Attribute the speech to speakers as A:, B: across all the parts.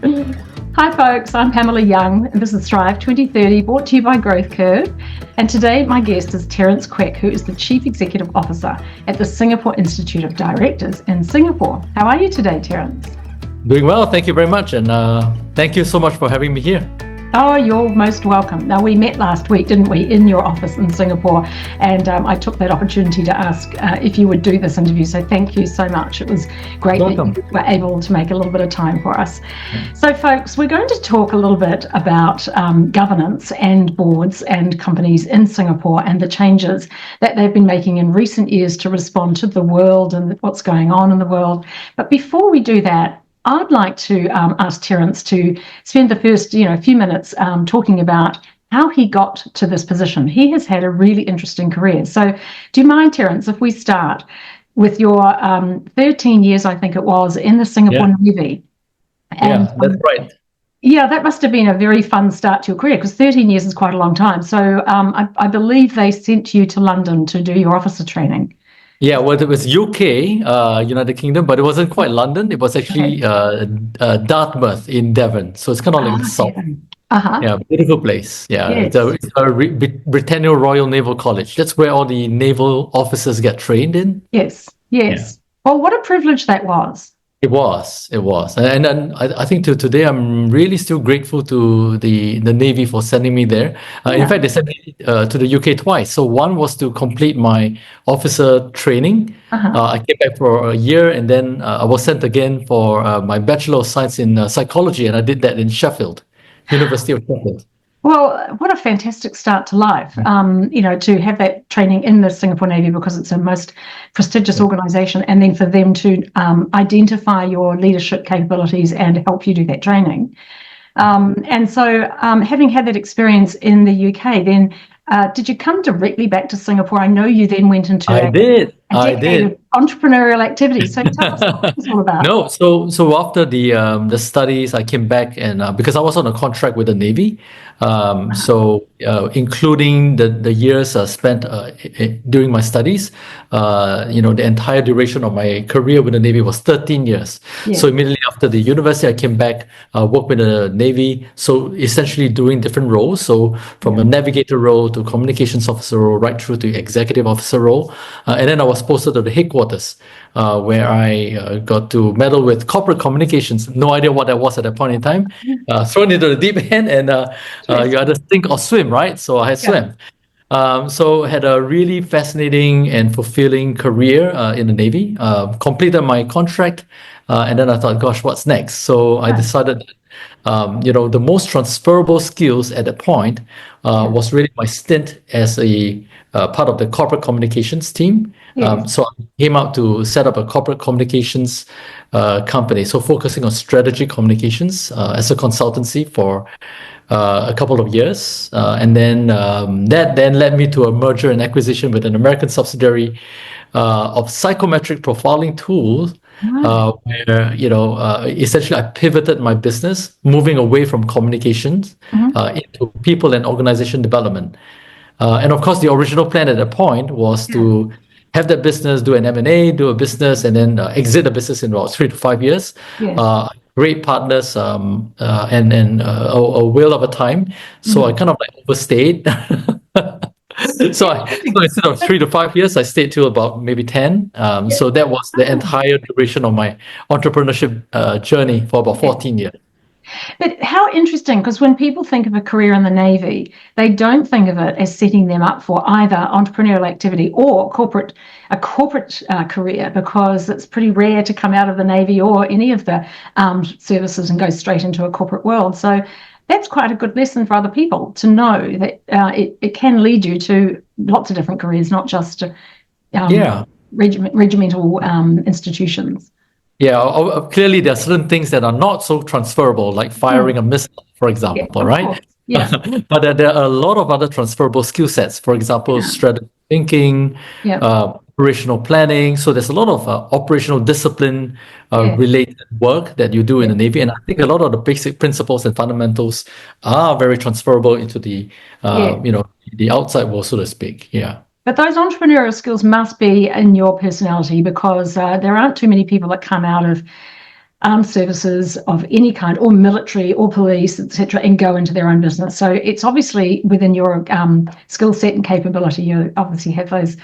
A: Hi folks, I'm Pamela Young and this is Thrive 2030 brought to you by growthcurv. And today my guest is Terence Quek, who is the Chief Executive Officer at the Singapore Institute of Directors in Singapore. How are you today, Terence?
B: Doing well, thank you very much, and thank you so much for having me here.
A: Oh, you're most welcome. Now, we met last week, didn't we, in your office in Singapore, and I took that opportunity to ask if you would do this interview, so thank you so much. It was great that you were able to make a little bit of time for us. So, folks, we're going to talk a little bit about governance and boards and companies in Singapore and the changes that they've been making in recent years to respond to the world and what's going on in the world. But before we do that, I'd like to ask Terence to spend the first, few minutes talking about how he got to this position. He has had a really interesting career. So do you mind, Terence, if we start with your 13 years, I think it was, in the Singapore Navy?
B: And, that's right.
A: Yeah, that must have been a very fun start to your career, because 13 years is quite a long time. So I believe they sent you to London to do your officer training.
B: Yeah, well, it was UK, United Kingdom, but it wasn't quite London. It was actually Dartmouth in Devon. So it's kind of like the south. Yeah, beautiful place. Yeah,
A: Yes.
B: it's a Britannia Royal Naval College. That's where all the naval officers get trained in.
A: Yes. Well, what a privilege that was.
B: It was, and I think to today I'm really still grateful to the Navy for sending me there. In fact, they sent me to the UK twice. So one was to complete my officer training. I came back for a year, and then I was sent again for my Bachelor of Science in Psychology, and I did that in Sheffield, University of Sheffield.
A: Well, what a fantastic start to life, to have that training in the Singapore Navy, because it's a most prestigious organisation, and then for them to identify your leadership capabilities and help you do that training. And so having had that experience in the UK, then did you come directly back to Singapore? I know you then went into
B: I did
A: entrepreneurial activity. So tell us what it's all about.
B: No, so after the studies, I came back, and because I was on a contract with the Navy, so including the years spent during my studies, the entire duration of my career with the Navy was 13 years.
A: Yeah.
B: So immediately after the university, I came back, worked with the Navy, so essentially doing different roles. So from a navigator role to communications officer role, right through to executive officer role, and then I was posted to the headquarters, where I got to meddle with corporate communications. No idea what that was at that point in time. Thrown into the deep end, and you either sink or swim, right? So I had swam. So had a really fascinating and fulfilling career in the Navy. Completed my contract, and then I thought, gosh, what's next? So I decided that the most transferable skills at that point was really my stint as a part of the corporate communications team. So I came out to set up a corporate communications company, so focusing on strategy communications as a consultancy for a couple of years. And then that then led me to a merger and acquisition with an American subsidiary of psychometric profiling tools, where essentially I pivoted my business, moving away from communications into people and organization development. And of course, the original plan at that point was to have that business, do an M&A, do a business, and then exit the business in about 3 to 5 years. Great partners, and a whale of a time. So I kind of overstayed. So instead of 3 to 5 years, I stayed till about maybe 10. So that was the entire duration of my entrepreneurship journey for about 14 years.
A: But how interesting, because when people think of a career in the Navy, they don't think of it as setting them up for either entrepreneurial activity or a corporate career, because it's pretty rare to come out of the Navy or any of the armed services and go straight into a corporate world. So that's quite a good lesson for other people to know that it can lead you to lots of different careers, not just regimental institutions.
B: Yeah, clearly there are certain things that are not so transferable, like firing a missile, for example, right? But there are a lot of other transferable skill sets. For example, strategic thinking, operational planning. So there's a lot of operational discipline related work that you do in the Navy, and I think a lot of the basic principles and fundamentals are very transferable into the the outside world, so to speak. Yeah.
A: But those entrepreneurial skills must be in your personality, because there aren't too many people that come out of armed services of any kind, or military, or police, etc., and go into their own business. So it's obviously within your skill set and capability. You obviously have those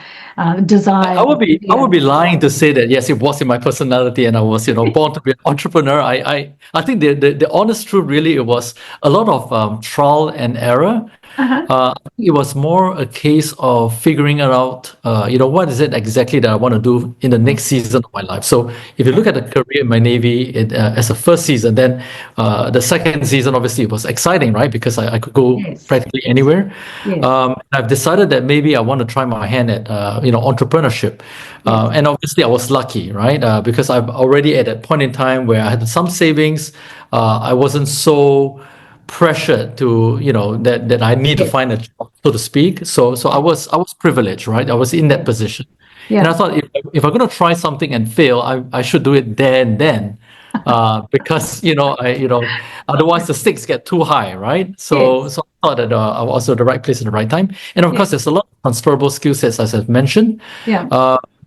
A: desires.
B: I would be lying to say that yes, it was in my personality and I was born to be an entrepreneur. I think the honest truth really, it was a lot of trial and error. It was more a case of figuring out, what is it exactly that I want to do in the next season of my life. So if you look at the career in my Navy as a first season, then the second season, obviously, it was exciting, right? Because I could go practically anywhere. I've decided that maybe I want to try my hand at, entrepreneurship. And obviously, I was lucky, right? Because I'm already at that point in time where I had some savings. I wasn't so pressured to that I need to find a job, so to speak. So I was privileged, right? I was in that position, and I thought if I'm going to try something and fail, I should do it there and then, because otherwise the stakes get too high, right? So I thought that I was at the right place at the right time, and of course there's a lot of transferable skill sets, as I've mentioned.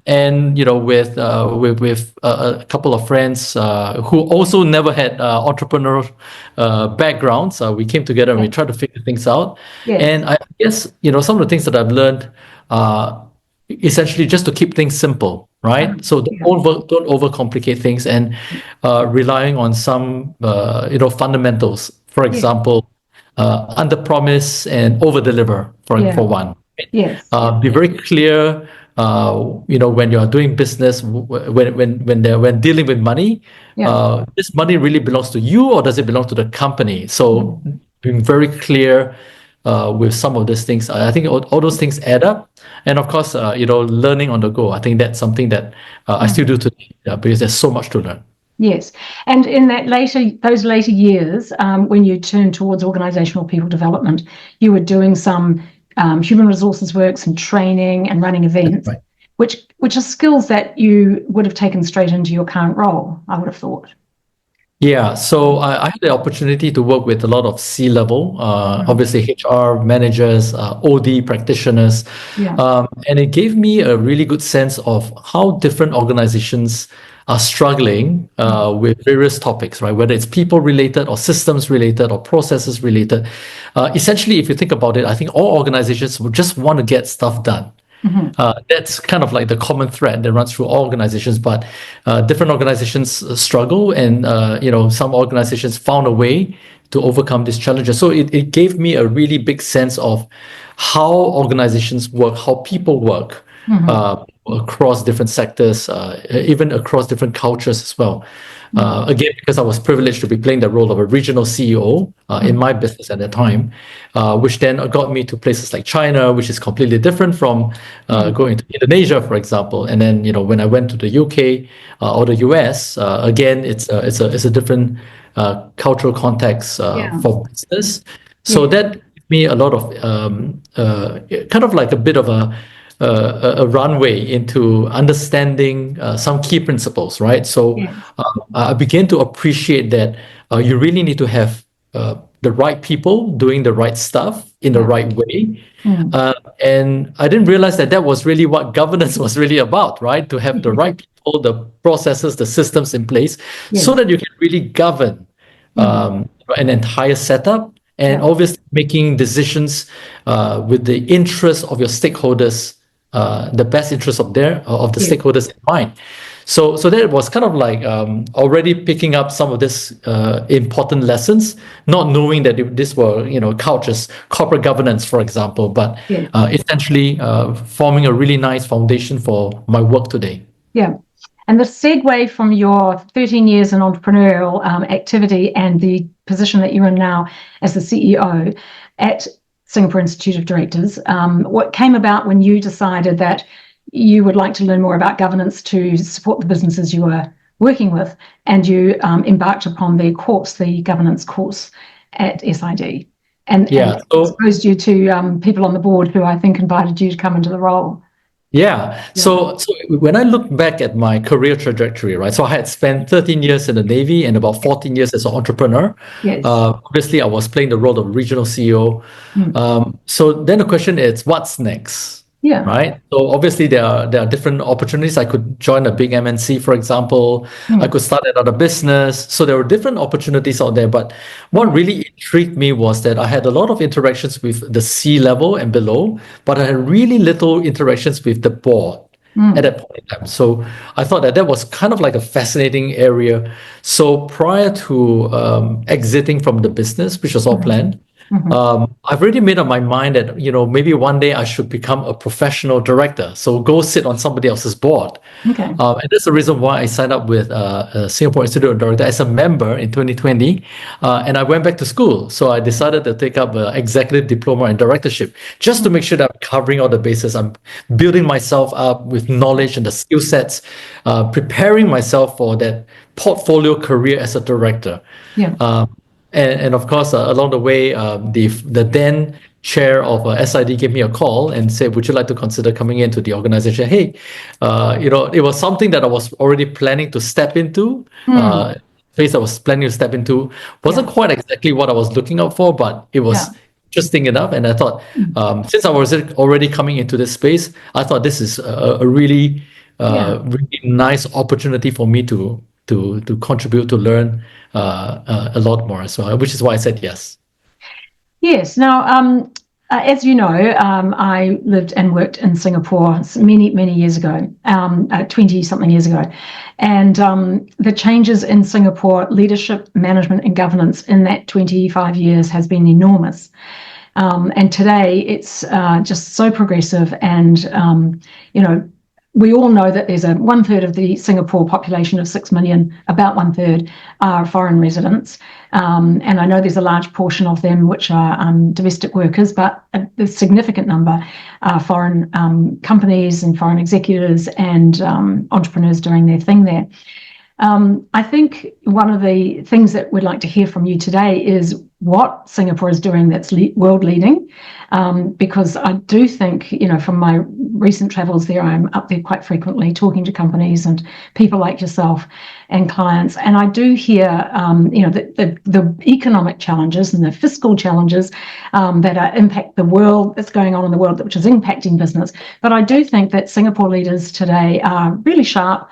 B: And with a couple of friends who also never had entrepreneurial backgrounds, we came together and we tried to figure things out. And I guess some of the things that I've learned essentially just to keep things simple, right? So don't overcomplicate things, and relying on some fundamentals. For example, under promise and over deliver for one. Right? Be very clear. When you are doing business, when dealing with money, this money really belongs to you, or does it belong to the company? So being very clear with some of these things, I think all those things add up. And of course, learning on the go. I think that's something that I still do today, because there's so much to learn.
A: Yes, and in those later years, when you turned towards organizational people development, you were doing some human resources work, some training and running events, which are skills that you would have taken straight into your current role, I would have thought.
B: Yeah, so I had the opportunity to work with a lot of C-level, obviously HR managers, OD practitioners, and it gave me a really good sense of how different organizations are struggling with various topics, right? Whether it's people related or systems related or processes related. Essentially, if you think about it, I think all organizations would just want to get stuff done. That's kind of like the common thread that runs through all organizations, but different organizations struggle, and some organizations found a way to overcome these challenges. So it gave me a really big sense of how organizations work, how people work, across different sectors, even across different cultures as well. Again, because I was privileged to be playing the role of a regional CEO in my business at that time, which then got me to places like China, which is completely different from going to Indonesia, for example. And then when I went to the UK or the US, again, it's a different cultural context for business. So that gave me a lot of kind of like a bit of a runway into understanding some key principles, right? So I began to appreciate that you really need to have the right people doing the right stuff in the right way. And I didn't realize that was really what governance was really about, right? To have the right people, the processes, the systems in place, so that you can really govern an entire setup, and obviously making decisions with the interest of your stakeholders, the best interest of the stakeholders in mind. So that was kind of like already picking up some of this important lessons, not knowing that this were couched as corporate governance, for example, but essentially forming a really nice foundation for my work today.
A: Yeah. And the segue from your 13 years in entrepreneurial activity and the position that you're in now as the CEO at Singapore Institute of Directors, what came about when you decided that you would like to learn more about governance to support the businesses you were working with, and you embarked upon the governance course at SID, and exposed you to people on the board who I think invited you to come into the role.
B: So when I look back at my career trajectory, right? So I had spent 13 years in the Navy and about 14 years as an entrepreneur. Obviously, I was playing the role of regional CEO. So then the question is, what's next?
A: Yeah.
B: Right. So obviously there are different opportunities. I could join a big MNC, for example. I could start another business. So there were different opportunities out there. But what really intrigued me was that I had a lot of interactions with the C level and below, but I had really little interactions with the board at that point in time. So I thought that was kind of like a fascinating area. So prior to exiting from the business, which was all planned, I've already made up my mind that, maybe one day I should become a professional director. So go sit on somebody else's board.
A: Okay.
B: And that's the reason why I signed up with Singapore Institute of Director as a member in 2020. And I went back to school. So I decided to take up an executive diploma in directorship just to make sure that I'm covering all the bases. I'm building myself up with knowledge and the skill sets, preparing myself for that portfolio career as a director.
A: Yeah.
B: And of course, along the way, the then chair of SID gave me a call and said, "Would you like to consider coming into the organization?" Hey, it was something that I was already planning to step into. Phase I was planning to step into wasn't quite exactly what I was looking out for, but it was interesting enough. And I thought, since I was already coming into this space, I thought this is a really, really nice opportunity for me to contribute, to learn a lot more. So, which is why I said yes.
A: Yes. Now, as you know, I lived and worked in Singapore many, many years ago, 20-something years ago. And the changes in Singapore leadership, management and governance in that 25 years has been enormous. And today it's just so progressive and, we all know that there's 1/3 of the Singapore population of 6 million, about 1/3 are foreign residents. And I know there's a large portion of them which are domestic workers, but a significant number are foreign companies and foreign executives and entrepreneurs doing their thing there. I think one of the things that we'd like to hear from you today is what Singapore is doing that's world leading, because I do think, from my recent travels there, I'm up there quite frequently talking to companies and people like yourself and clients. And I do hear, the economic challenges and the fiscal challenges that impact the world that's going on in the world, which is impacting business. But I do think that Singapore leaders today are really sharp,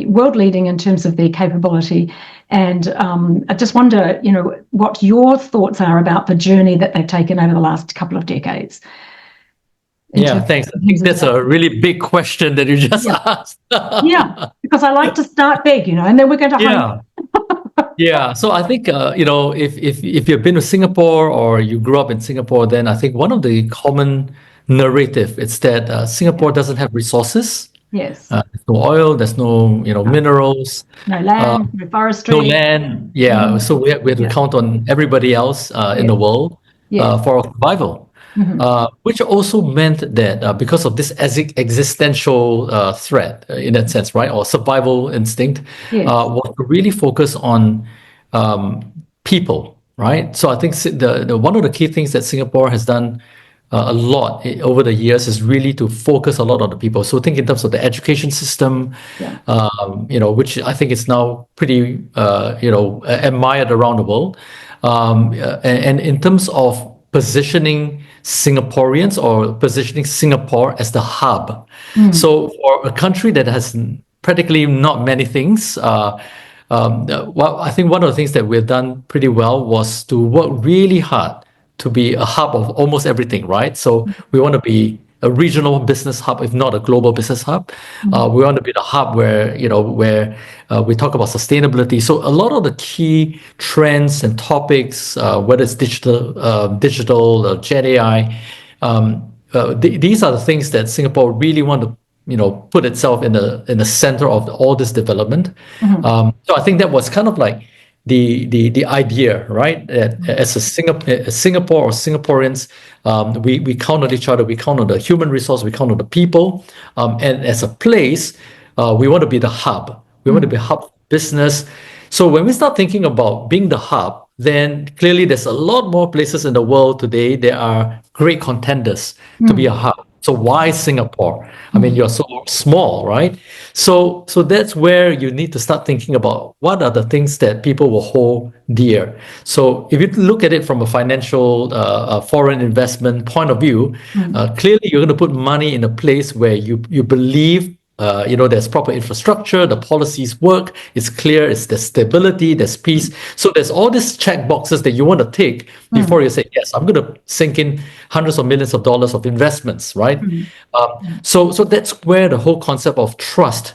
A: world leading in terms of their capability. And I just wonder, what your thoughts are about the journey that they've taken over the last couple of decades.
B: Yeah, thanks. I think that's a really big question that you just asked.
A: Yeah, because I like to start big, and then we're going to
B: Yeah. So I think, if you've been to Singapore or you grew up in Singapore, then I think one of the common narrative is that Singapore doesn't have resources.
A: Yes.
B: There's no oil, there's no, minerals.
A: No land, no forestry.
B: No land. Yeah. So we have to count on everybody else in the world for our survival. Which also meant that because of this existential threat, in that sense, right, or survival instinct, was to really focus on people, right? So I think the one of the key things that Singapore has done a lot over the years is really to focus a lot on the people. So think in terms of the education system, which I think is now pretty, admired around the world, and in terms of positioning Singaporeans or positioning Singapore as the hub. So for a country that has practically not many things, I think one of the things that we've done pretty well was to work really hard to be a hub of almost everything, right? So we want to be a regional business hub, if not a global business hub. We want to be the hub where we talk about sustainability. So a lot of the key trends and topics, whether it's digital, Gen AI, these are the things that Singapore really want to put itself in the center of all this development. So I think that was kind of like the idea, right? That as a Singapore or Singaporeans, we count on each other, we count on the human resource, we count on the people, and as a place, we want to be the hub. We want to be a hub business. So when we start thinking about being the hub, then clearly there's a lot more places in the world today that are great contenders to be a hub. So why Singapore? I mean, you're so small, right? So that's where you need to start thinking about what are the things that people will hold dear. So if you look at it from a financial foreign investment point of view, clearly you're going to put money in a place where you believe there's proper infrastructure, the policies work, it's clear, there's stability, there's peace. So there's all these check boxes that you want to tick before you say, yes, I'm going to sink in hundreds of millions of dollars of investments, right? So that's where the whole concept of trust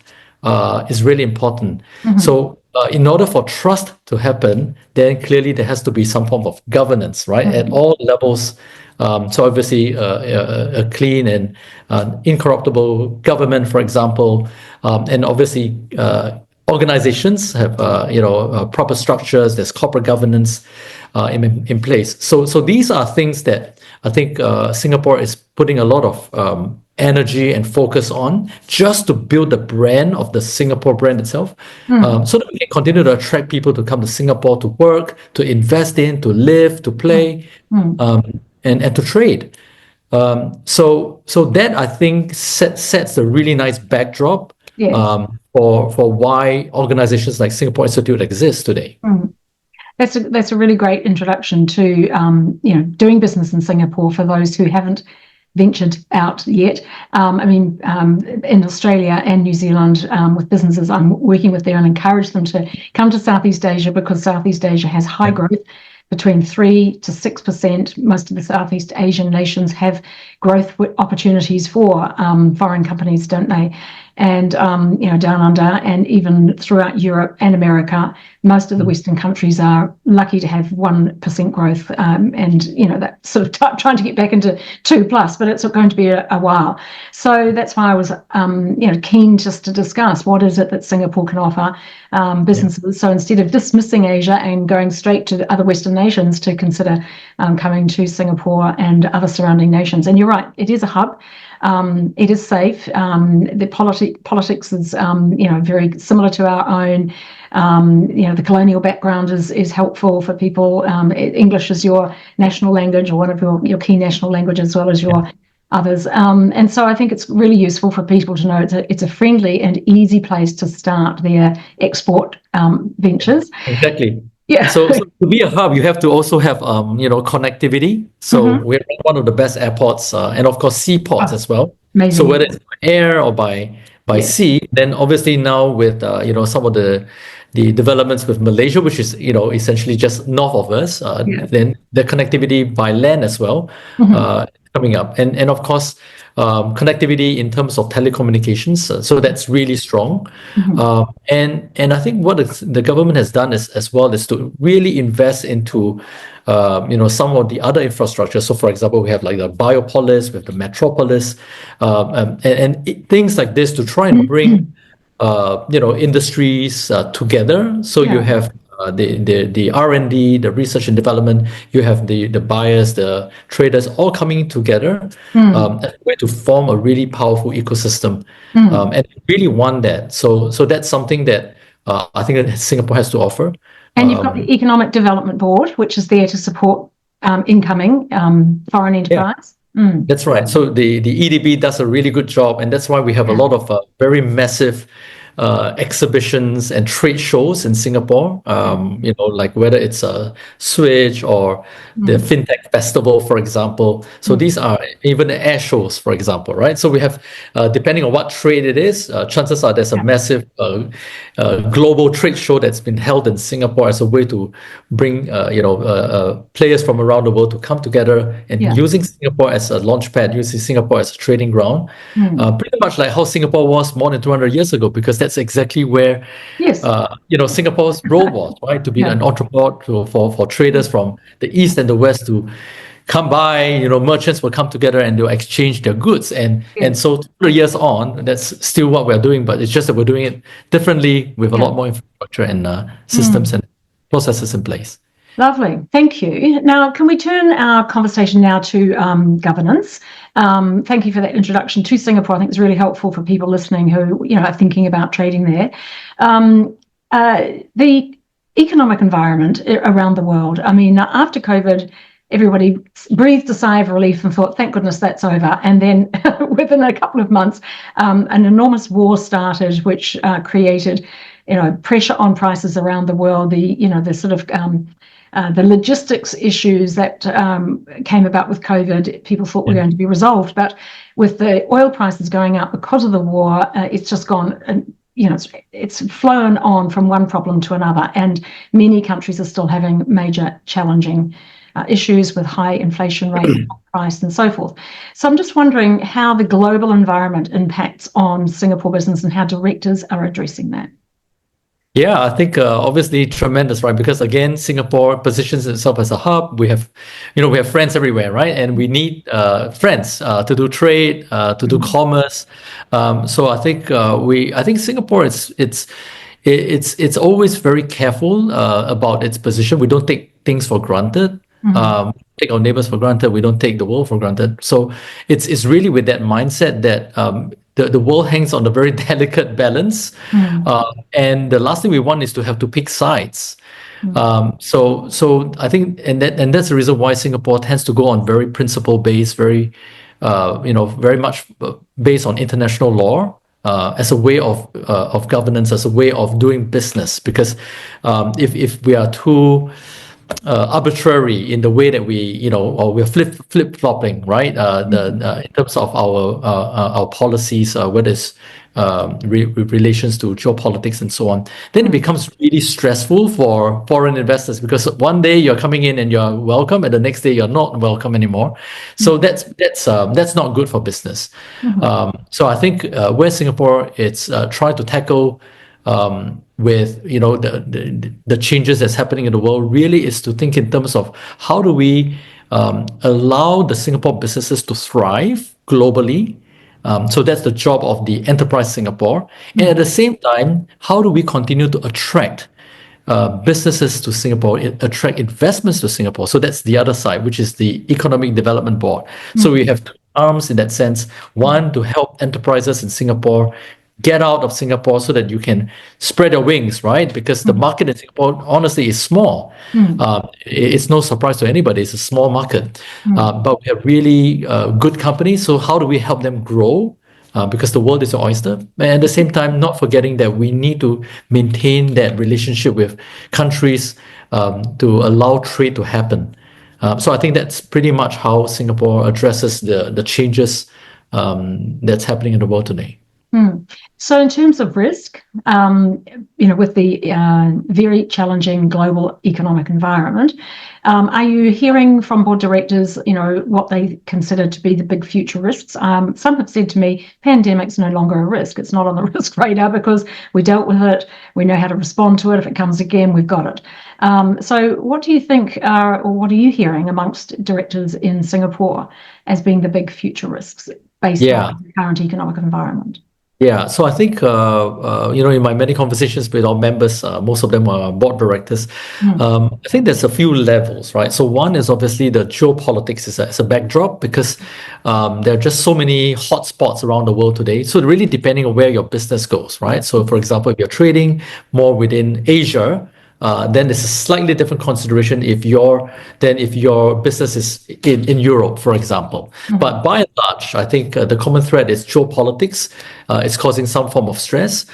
B: is really important. So in order for trust to happen, then clearly there has to be some form of governance, right? At all levels. So obviously a clean and incorruptible government, for example, and obviously organizations have proper structures. There's corporate governance in place. So these are things that I think Singapore is putting a lot of energy and focus on just to build the brand of the Singapore brand itself, so that we can continue to attract people to come to Singapore to work, to invest in, to live, to play, and to trade. So that I think sets a really nice backdrop for why organizations like Singapore Institute exist today.
A: That's a really great introduction to doing business in Singapore for those who haven't ventured out yet. In Australia and New Zealand, with businesses I'm working with there, and encourage them to come to Southeast Asia, because Southeast Asia has high growth, between 3 to 6%. Most of the Southeast Asian nations have growth opportunities for foreign companies, don't they? And down under, and even throughout Europe and America, most of the Western countries are lucky to have 1% growth, and that sort of trying to get back into 2+, but it's going to be a while. So that's why I was keen just to discuss what is it that Singapore can offer businesses. So instead of dismissing Asia and going straight to the other Western nations, to consider coming to Singapore and other surrounding nations. And you're right, it is a hub. It is safe. The politics is, very similar to our own. The colonial background is helpful for people. English is your national language, or one of your key national languages, as well as your others. And so I think it's really useful for people to know it's a friendly and easy place to start their export ventures.
B: Exactly.
A: Yeah.
B: So to be a hub, you have to also have connectivity. So we're one of the best airports, and of course seaports as well.
A: Amazing.
B: So whether it's by air or by sea, then obviously now with some of the developments with Malaysia, which is essentially just north of us, then the connectivity by land as well coming up, and of course connectivity in terms of telecommunications. So that's really strong. And I think what the government has done as well is to really invest into some of the other infrastructure. So for example, we have like the Biopolis, we have the Metropolis, and things like this to try and bring industries together. So you have the R&D, the research and development, you have the buyers, the traders, all coming together as a way to form a really powerful ecosystem. And really want that. So that's something that I think that Singapore has to offer.
A: And you've got the Economic Development Board, which is there to support incoming foreign enterprise.
B: That's right. So the EDB does a really good job, and that's why we have a lot of very massive exhibitions and trade shows in Singapore, like whether it's a Switch or the FinTech Festival, for example. So these are even the air shows, for example, right? So we have, depending on what trade it is, chances are there's a massive global trade show that's been held in Singapore as a way to bring, players from around the world to come together and using Singapore as a launchpad, using Singapore as a trading ground, pretty much like how Singapore was more than 200 years ago, because that's exactly where Singapore's role was, right? To be an entrepreneur for traders from the east and the west to come by, merchants will come together and they'll exchange their goods. And so 200 years on, that's still what we're doing, but it's just that we're doing it differently with a lot more infrastructure and systems and processes in place.
A: Lovely. Thank you. Now, can we turn our conversation now to governance? Thank you for that introduction to Singapore. I think it's really helpful for people listening who, are thinking about trading there. The economic environment around the world, after COVID, everybody breathed a sigh of relief and thought, thank goodness that's over. And then within a couple of months, an enormous war started, which created, pressure on prices around the world. The sort of the logistics issues that came about with COVID, people thought were going to be resolved. But with the oil prices going up because of the war, it's just gone, it's flown on from one problem to another. And many countries are still having major challenging issues with high inflation rate, price, and so forth. So I'm just wondering how the global environment impacts on Singapore business and how directors are addressing that.
B: Yeah, I think obviously tremendous, right? Because again, Singapore positions itself as a hub. We have friends everywhere, right? And we need friends to do trade, to do commerce. So I think Singapore it's always very careful about its position. We don't take things for granted. Take our neighbors for granted. We don't take the world for granted. So it's really with that mindset that the world hangs on a very delicate balance. And the last thing we want is to have to pick sides. So I think, and that's the reason why Singapore tends to go on very principle based, very much based on international law. As a way of governance, as a way of doing business, because if we are too arbitrary in the way that or we're flip-flopping, right? In terms of our policies, whether it's with relations to geopolitics and so on, then it becomes really stressful for foreign investors, because one day you're coming in and you're welcome, and the next day you're not welcome anymore. So that's not good for business. So I think where Singapore it's trying to tackle with the changes that's happening in the world really is to think in terms of how do we allow the Singapore businesses to thrive globally. So that's the job of the Enterprise Singapore. And at the same time, how do we continue to attract businesses to Singapore, attract investments to Singapore? So that's the other side, which is the Economic Development Board. So we have two arms in that sense. One, to help enterprises in Singapore get out of Singapore so that you can spread your wings, right? Because the market in Singapore, honestly, is small. It's no surprise to anybody. It's a small market. But we have really good companies. So how do we help them grow? Because the world is an oyster. And at the same time, not forgetting that we need to maintain that relationship with countries to allow trade to happen. So I think that's pretty much how Singapore addresses the changes that's happening in the world today.
A: So in terms of risk, with the very challenging global economic environment, are you hearing from board directors, what they consider to be the big future risks? Some have said to me, pandemic's no longer a risk. It's not on the risk radar because we dealt with it. We know how to respond to it. If it comes again, we've got it. So what do you think or what are you hearing amongst directors in Singapore as being the big future risks based on the current economic environment?
B: Yeah, so I think, in my many conversations with our members, most of them are board directors. I think there's a few levels, right? So one is obviously the geopolitics is a backdrop, because there are just so many hotspots around the world today. So really depending on where your business goes, right? So for example, if you're trading more within Asia, then it's a slightly different consideration if your business is in Europe, for example. But by and large, I think the common thread is geopolitics. It's causing some form of stress,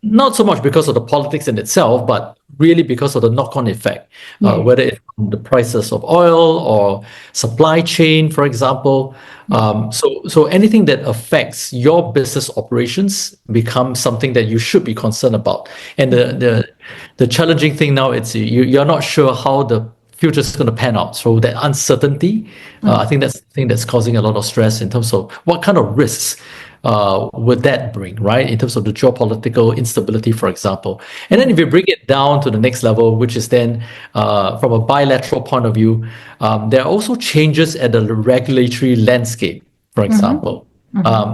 B: not so much because of the politics in itself, but really because of the knock-on effect, whether it's the prices of oil or supply chain, for example. So anything that affects your business operations becomes something that you should be concerned about. And the challenging thing now is you're not sure how the future is going to pan out. So that uncertainty, I think that's the thing that's causing a lot of stress in terms of what kind of risks would that bring, right? In terms of the geopolitical instability, for example. And then if you bring it down to the next level, which is then from a bilateral point of view, there are also changes at the regulatory landscape, for example.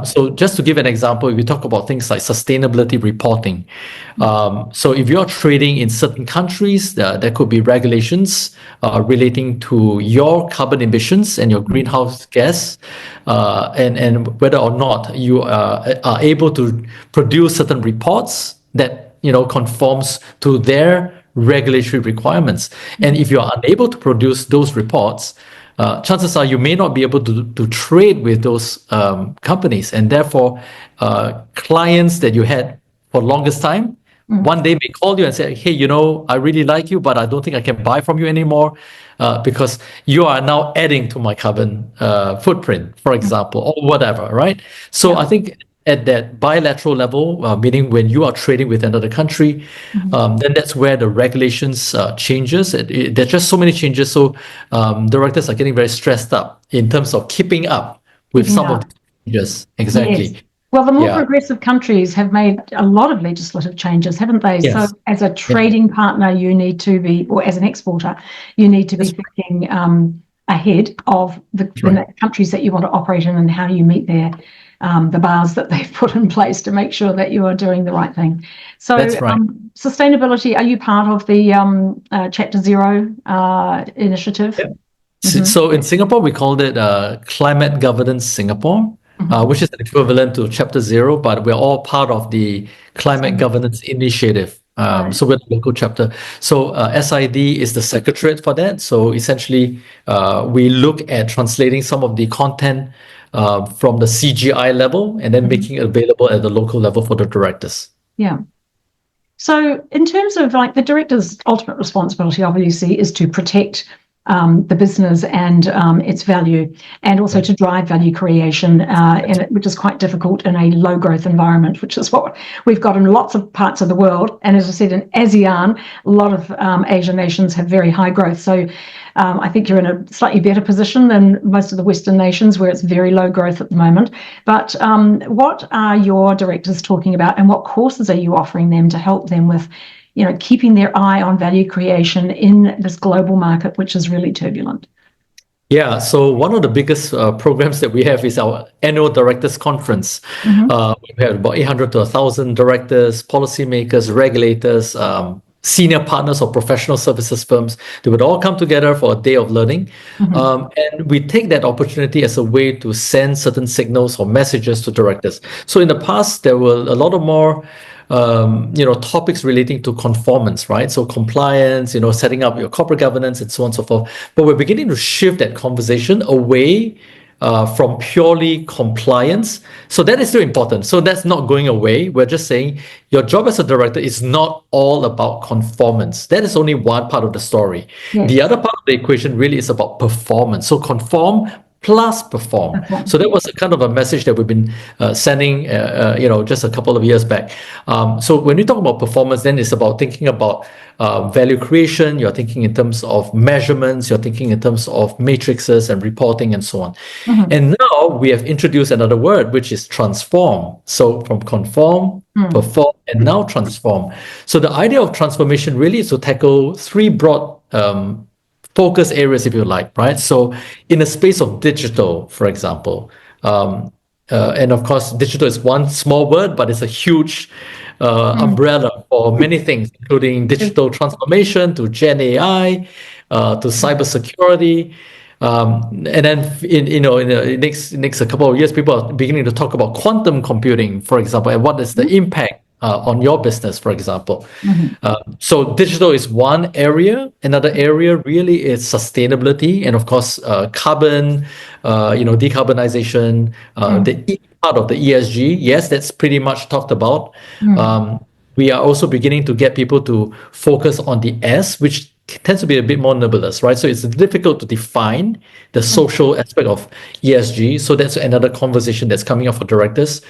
B: So just to give an example, if you talk about things like sustainability reporting, so if you're trading in certain countries, there could be regulations relating to your carbon emissions and your greenhouse gas, and whether or not you are able to produce certain reports that conforms to their regulatory requirements. And if you are unable to produce those reports, chances are you may not be able to trade with those companies, and therefore clients that you had for longest time, one day may call you and say, hey, I really like you, but I don't think I can buy from you anymore because you are now adding to my carbon footprint, for example, or whatever, right? So I think at that bilateral level, meaning when you are trading with another country, then that's where the regulations changes. There's just so many changes. So directors are getting very stressed up in terms of keeping up with some of the changes. Exactly.
A: Yes. Well, the more progressive countries have made a lot of legislative changes, haven't they?
B: Yes.
A: So as a trading partner, you need to be, or as an exporter, you need to be thinking ahead of the countries that you want to operate in and how you meet the bars that they've put in place to make sure that you are doing the right thing. So
B: that's right.
A: Sustainability, are you part of the Chapter Zero initiative?
B: Yep. So in Singapore, we called it Climate Governance Singapore, which is the equivalent to Chapter Zero, but we're all part of the Climate Governance Initiative. So we're the local chapter. So SID is the secretariat for that. So essentially, we look at translating some of the content from the CGI level and then making it available at the local level for the directors.
A: Yeah. So in terms of like the director's ultimate responsibility, obviously, is to protect the business and its value, and also to drive value creation, which is quite difficult in a low growth environment, which is what we've got in lots of parts of the world. And as I said, in ASEAN, a lot of Asian nations have very high growth. So I think you're in a slightly better position than most of the Western nations where it's very low growth at the moment. But what are your directors talking about, and what courses are you offering them to help them with keeping their eye on value creation in this global market, which is really turbulent?
B: Yeah, so one of the biggest programs that we have is our annual directors conference. We have about 800 to 1,000 directors, policymakers, regulators, senior partners of professional services firms. They would all come together for a day of learning. And we take that opportunity as a way to send certain signals or messages to directors. So in the past, there were a lot of more topics relating to conformance, right? So compliance, setting up your corporate governance and so on and so forth. But we're beginning to shift that conversation away from purely compliance. So that is still important. So that's not going away. We're just saying your job as a director is not all about conformance. That is only one part of the story. Yes. The other part of the equation really is about performance. So conform plus perform. So that was a kind of a message that we've been sending, just a couple of years back. So when you talk about performance, then it's about thinking about value creation. You're thinking in terms of measurements. You're thinking in terms of matrices and reporting and so on. And now we have introduced another word, which is transform. So from conform, perform, and now transform. So the idea of transformation really is to tackle three broad focus areas, if you like, right? So in the space of digital, for example, and of course, digital is one small word, but it's a huge umbrella for many things, including digital transformation to Gen AI, to cybersecurity. And then in the next couple of years, people are beginning to talk about quantum computing, for example, and what is the impact on your business, for example. So digital is one area. Another area really is sustainability, and of course, carbon, decarbonization, the E part of the ESG. Yes, that's pretty much talked about. We are also beginning to get people to focus on the S, which tends to be a bit more nebulous, right? So it's difficult to define the social aspect of ESG. So that's another conversation that's coming up for directors.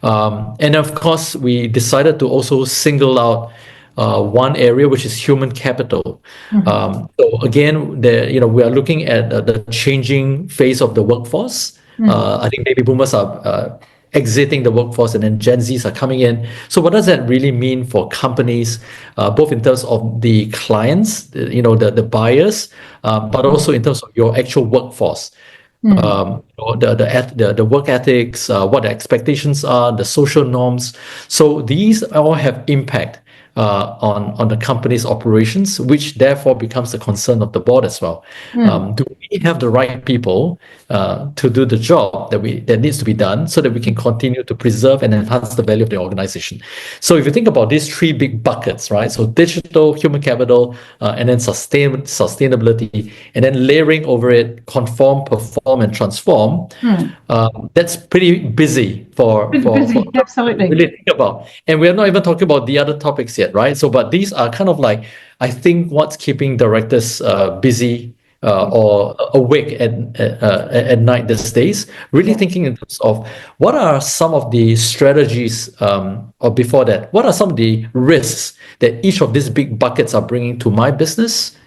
B: And of course, we decided to also single out one area, which is human capital. So again, we are looking at the changing phase of the workforce. I think baby boomers are exiting the workforce, and then Gen Zs are coming in. So what does that really mean for companies, both in terms of the clients, the buyers, but also in terms of your actual workforce? The work ethics, what the expectations are, the social norms. So these all have impact on the company's operations, which therefore becomes the concern of the board as well. Do we have the right people to do the job that needs to be done so that we can continue to preserve and enhance the value of the organization? So if you think about these three big buckets, right? So digital, human capital, and then sustainability, and then layering over it, conform, perform, and transform. That's pretty busy for
A: absolutely.
B: really think about. And we're not even talking about the other topics yet, right? So, but these are kind of like, I think, what's keeping directors busy or awake at night these days, really thinking in terms of what are some of the strategies, or before that, what are some of the risks that each of these big buckets are bringing to my business?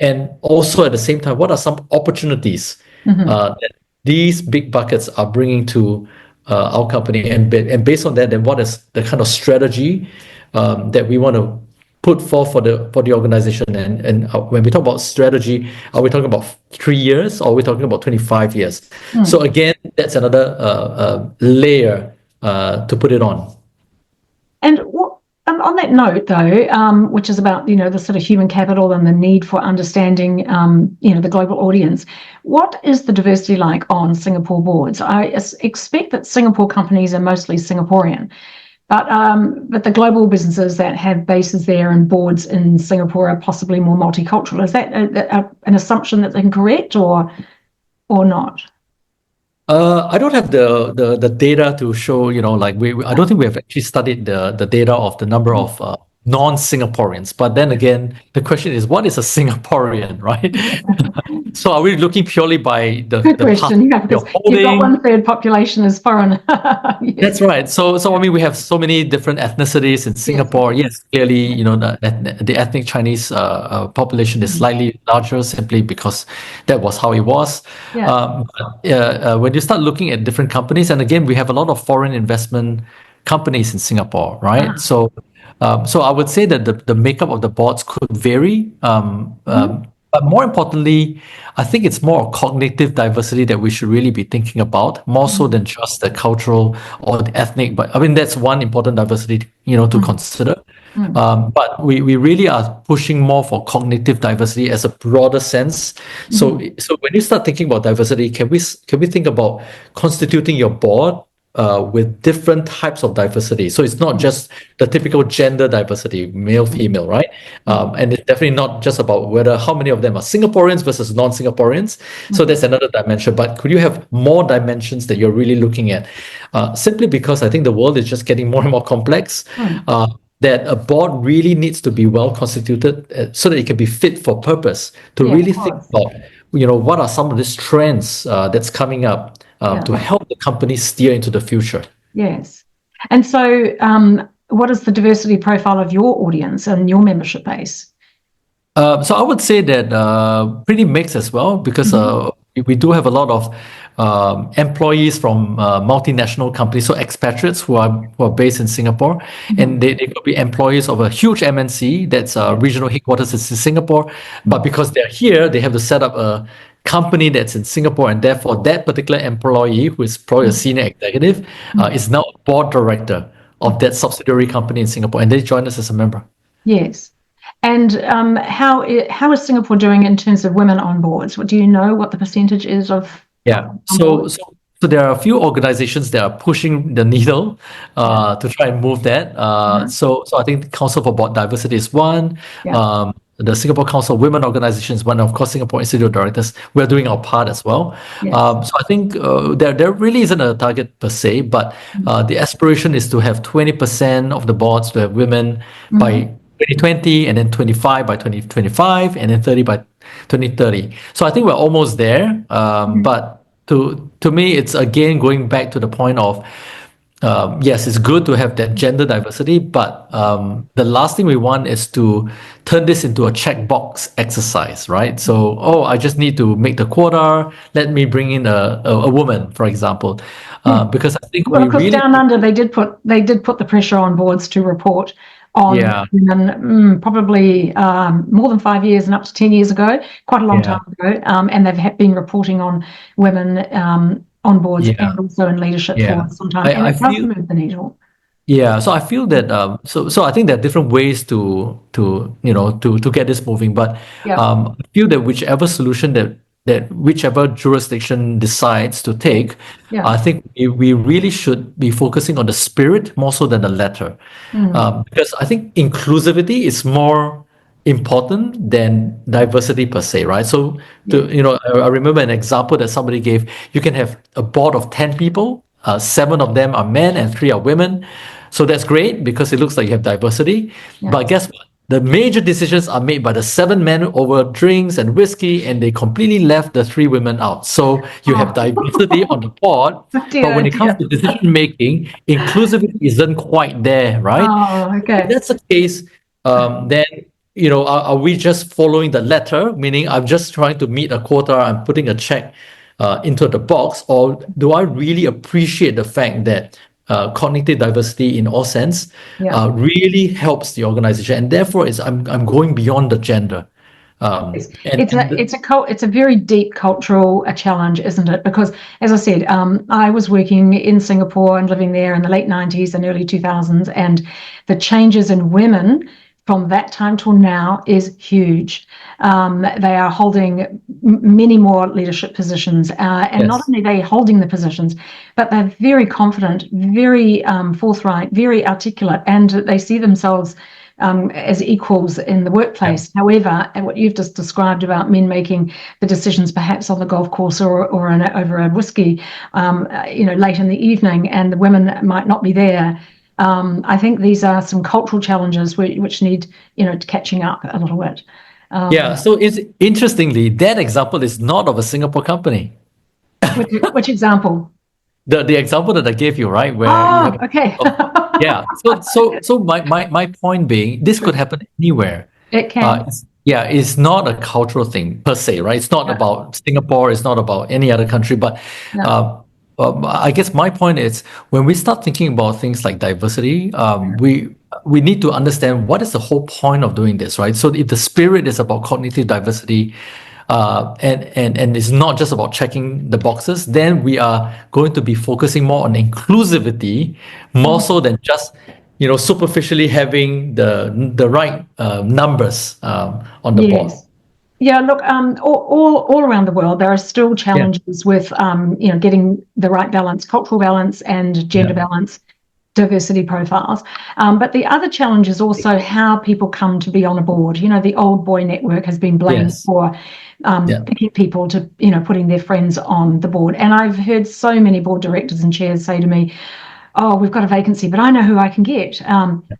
B: And also at the same time, what are some opportunities that these big buckets are bringing to our company? And based on that, then what is the kind of strategy that we want to put forth for the organization? And when we talk about strategy, are we talking about 3 years, or are we talking about 25 years? So again, that's another layer to put it on.
A: And on that note, though, which is about, the sort of human capital and the need for understanding, the global audience, what is the diversity like on Singapore boards? I expect that Singapore companies are mostly Singaporean, but the global businesses that have bases there and boards in Singapore are possibly more multicultural. Is that an assumption that's incorrect or not?
B: I don't have the data to show, I don't think we have actually studied the data of the number of non-Singaporeans. But then again, the question is, what is a Singaporean, right? So are we looking purely by the
A: question? Yeah, because you've got 1/3 population is foreign.
B: Yes. That's right. So I mean, we have so many different ethnicities in Singapore. Yes, clearly, the ethnic Chinese population is slightly larger simply because that was how it was. When you start looking at different companies, and again, we have a lot of foreign investment companies in Singapore, right? So I would say that the makeup of the boards could vary. But more importantly, I think it's more cognitive diversity that we should really be thinking about, more so than just the cultural or the ethnic. But I mean, that's one important diversity, to consider. But we really are pushing more for cognitive diversity as a broader sense. So when you start thinking about diversity, can we think about constituting your board with different types of diversity? So it's not just the typical gender diversity, male, female, right? And it's definitely not just about how many of them are Singaporeans versus non-Singaporeans. So that's another dimension. But could you have more dimensions that you're really looking at? Simply because I think the world is just getting more and more complex. That a board really needs to be well constituted so that it can be fit for purpose to really think about, what are some of these trends that's coming up to help the company steer into the future.
A: Yes. And so what is the diversity profile of your audience and your membership base?
B: So I would say that pretty mixed as well, because we do have a lot of employees from multinational companies, so expatriates who are based in Singapore, and they could be employees of a huge MNC that's regional headquarters in Singapore, but because they're here, they have to set up a company that's in Singapore, and therefore that particular employee, who is probably a senior executive, is now a board director of that subsidiary company in Singapore, and they join us as a member.
A: Yes. And how is Singapore doing in terms of women on boards? Do you know what the percentage is of?
B: Yeah. So there are a few organizations that are pushing the needle to try and move that. So I think the Council for Board Diversity is one. The Singapore Council of Women Organization is one. Of course, Singapore Institute of Directors, we're doing our part as well. So I think there really isn't a target per se, but the aspiration is to have 20% of the boards to have women by 2020, and then 25 by 2025, and then 30 by 2030. So I think we're almost there. But to me, it's again going back to the point of, yes, it's good to have that gender diversity, but the last thing we want is to turn this into a checkbox exercise, right? So, I just need to make the quota. Let me bring in a woman, for example, because I think
A: because down under they did put the pressure on boards to report on women, probably more than 5 years and up to 10 years ago, quite a long time ago, and they've been reporting on women on boards and also in leadership for some time, and it does move the needle.
B: Yeah, so I feel that so I think there are different ways to get this moving, but
A: Yeah.
B: I feel that whichever solution that whichever jurisdiction decides to take,
A: Yeah.
B: I think we really should be focusing on the spirit more so than the letter, because I think inclusivity is more important than diversity per se, right? So I remember an example that somebody gave. You can have a board of 10 people. 7 of them are men and 3 are women. So that's great because it looks like you have diversity.
A: Yeah.
B: But guess what? The major decisions are made by the 7 men over drinks and whiskey, and they completely left the 3 women out. So you have diversity on the board, but when it comes to decision making, inclusivity isn't quite there, right?
A: Oh, okay.
B: If that's the case, then are we just following the letter, meaning I'm just trying to meet a quota, I'm putting a check into the box, or do I really appreciate the fact that cognitive diversity in all sense really helps the organization, and therefore I'm going beyond the gender.
A: It's a very deep cultural challenge, isn't it? Because, as I said, I was working in Singapore and living there in the late 90s and early 2000s, and the changes in women from that time till now is huge. They are holding many more leadership positions, and not only are they holding the positions, but they're very confident, very forthright, very articulate, and they see themselves as equals in the workplace. However, and what you've just described about men making the decisions perhaps on the golf course or over a whiskey, late in the evening, and the women might not be there. I think these are some cultural challenges which need, catching up a little bit.
B: So it's interestingly, that example is not of a Singapore company.
A: Which example?
B: The example that I gave you, right? Where
A: okay.
B: So my point being, this could happen anywhere.
A: It can.
B: It's not a cultural thing per se, right? It's not about Singapore. It's not about any other country. But I guess my point is, when we start thinking about things like diversity, we need to understand what is the whole point of doing this, right? So if the spirit is about cognitive diversity, and it's not just about checking the boxes, then we are going to be focusing more on inclusivity, more so than just superficially having the right numbers on the board.
A: Yeah, look, all around the world, there are still challenges with getting the right balance, cultural balance and gender balance, diversity profiles. But the other challenge is also how people come to be on a board. The old boy network has been blamed for picking people to, putting their friends on the board. And I've heard so many board directors and chairs say to me, "Oh, we've got a vacancy, but I know who I can get.